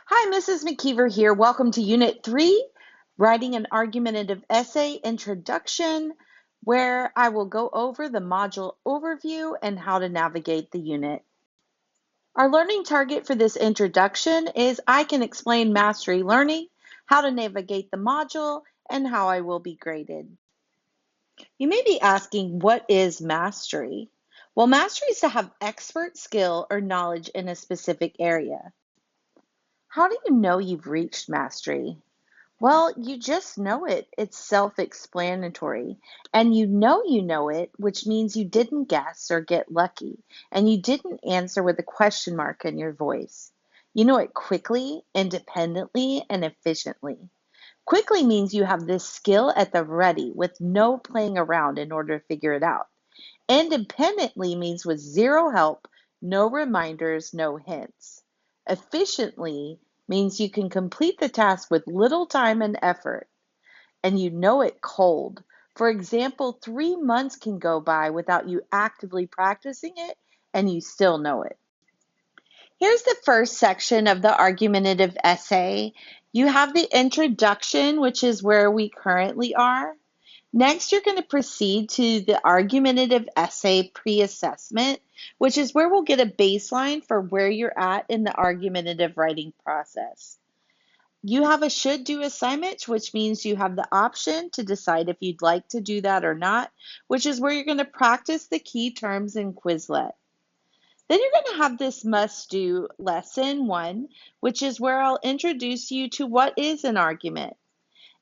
Hi, Mrs. McKeever here. Welcome to Unit 3, Writing an Argumentative Essay Introduction, where I will go over the module overview and how to navigate the unit. Our learning target for this introduction is I can explain mastery learning, how to navigate the module, and how I will be graded. You may be asking, what is mastery? Well, mastery is to have expert skill or knowledge in a specific area. How do you know you've reached mastery? Well, you just know it. It's self-explanatory. And you know it, which means you didn't guess or get lucky, and you didn't answer with a question mark in your voice. You know it quickly, independently, and efficiently. Quickly means you have this skill at the ready with no playing around in order to figure it out. Independently means with zero help, no reminders, no hints. Efficiently means you can complete the task with little time and effort, and you know it cold. For example, 3 months can go by without you actively practicing it, and you still know it. Here's the first section of the argumentative essay. You have the introduction, which is where we currently are. Next, you're going to proceed to the argumentative essay pre-assessment, which is where we'll get a baseline for where you're at in the argumentative writing process. You have a should do assignment, which means you have the option to decide if you'd like to do that or not, which is where you're going to practice the key terms in Quizlet. Then you're going to have this must do lesson 1, which is where I'll introduce you to what is an argument.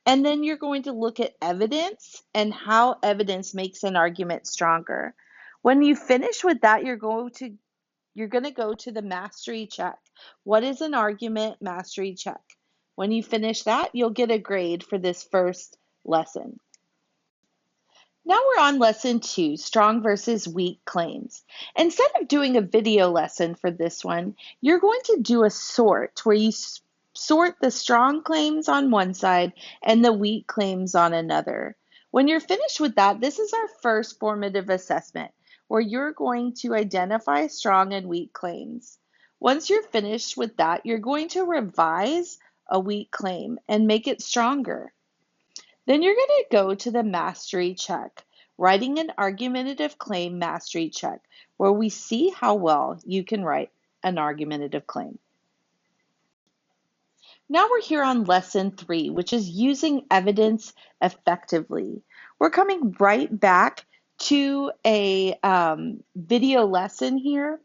And then you're going to look at evidence and how evidence makes an argument stronger. When you finish with that, you're going to go to the mastery check. What is an argument? Mastery check. When you finish that, you'll get a grade for this first lesson. Now we're on lesson 2, strong versus weak claims. Instead of doing a video lesson for this one, you're going to do a sort where you sort the strong claims on one side and the weak claims on another. When you're finished with that, this is our first formative assessment where you're going to identify strong and weak claims. Once you're finished with that, you're going to revise a weak claim and make it stronger. Then you're going to go to the mastery check, writing an argumentative claim mastery check, where we see how well you can write an argumentative claim. Now we're here on lesson 3, which is using evidence effectively. We're coming right back to a video lesson here.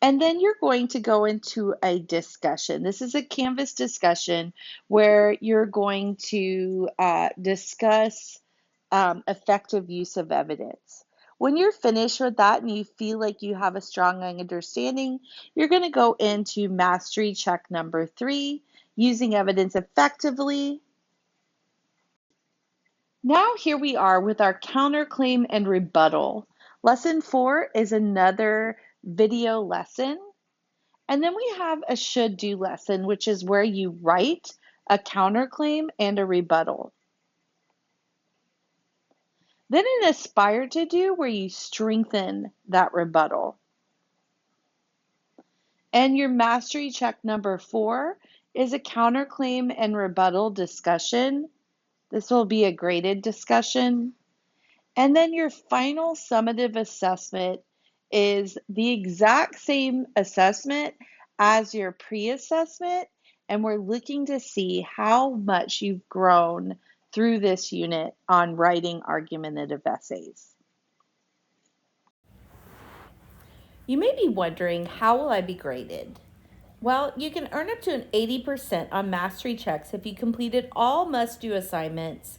And then you're going to go into a discussion. This is a Canvas discussion where you're going to discuss effective use of evidence. When you're finished with that and you feel like you have a strong understanding, you're going to go into mastery check number 3, using evidence effectively. Now here we are with our counterclaim and rebuttal. Lesson 4 is another video lesson. And then we have a should do lesson, which is where you write a counterclaim and a rebuttal. Then an aspire to do, where you strengthen that rebuttal. And your mastery check number 4 is a counterclaim and rebuttal discussion. This will be a graded discussion. And then your final summative assessment is the exact same assessment as your pre-assessment, and we're looking to see how much you've grown through this unit on writing argumentative essays. You may be wondering, how will I be graded? Well, you can earn up to an 80% on mastery checks if you completed all must-do assignments.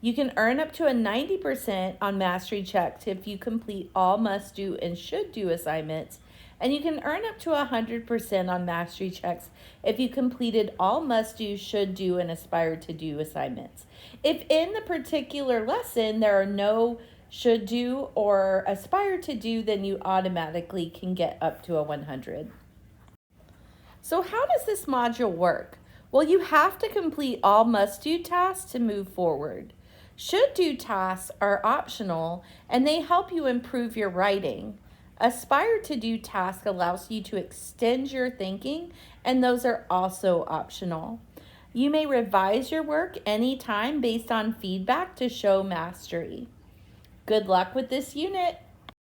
You can earn up to a 90% on mastery checks if you complete all must-do and should-do assignments. And you can earn up to 100% on mastery checks if you completed all must-do, should-do, and aspire-to-do assignments. If in the particular lesson there are no should do or aspire to do, then you automatically can get up to a 100. So how does this module work? Well, you have to complete all must-do tasks to move forward. Should-do tasks are optional and they help you improve your writing. Aspire to do task allows you to extend your thinking, and those are also optional. You may revise your work anytime based on feedback to show mastery. Good luck with this unit.